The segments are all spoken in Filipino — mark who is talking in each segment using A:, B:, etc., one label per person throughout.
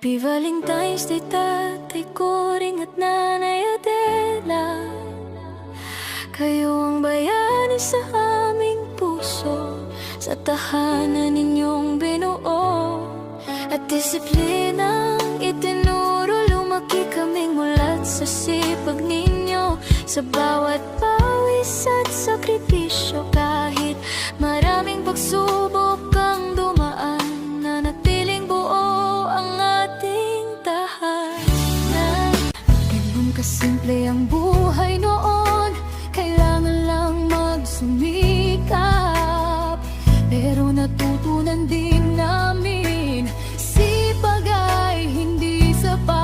A: Happy Valentine's Day, Tatay Koring at Nanay Adela. Kayo ang bayani sa aming puso, sa tahanan ninyong binuo. At disiplinang itinuro, lumaki kaming mulat sa sipag ninyo. Sa bawat pawis at sakripisyo, kahit maraming pagsubok ang dumaan, nanatiling buo ang ating tahanan. Ganun kasimple ang buhay noon, kailangan lang magsumikap. Pero natutunan din namin, sipag ay hindi sapat.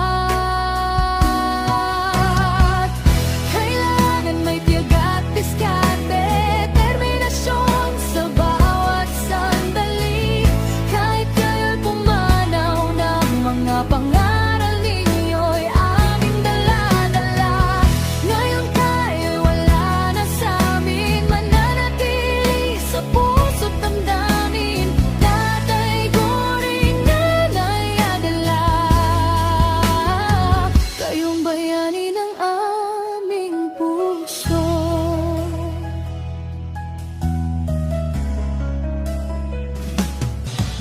A: Kailangan may tiyaga at diskarte, determinasyon sa bawat sandali. Kahit kayo'y pumanaw ng mga pangaral ninyo'y aming dala-dala. Ngayon tayo'y wala na sa amin, mananatili sa puso't damdamin. Tatay Koring, Nanay Adela, kayong bayani ng aming puso.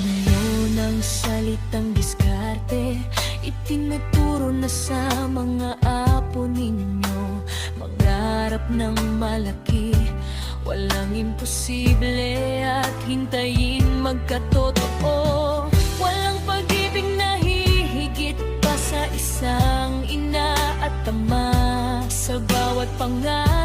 A: Ngayon ang salitang diskarte itinuturo na sa mga apo ninyo. Mangarap ng malaki, walang imposible, at hintayin magkatotoo. Walang pag-ibig na hihigit pa sa isang ina at ama. Sa bawat pangarap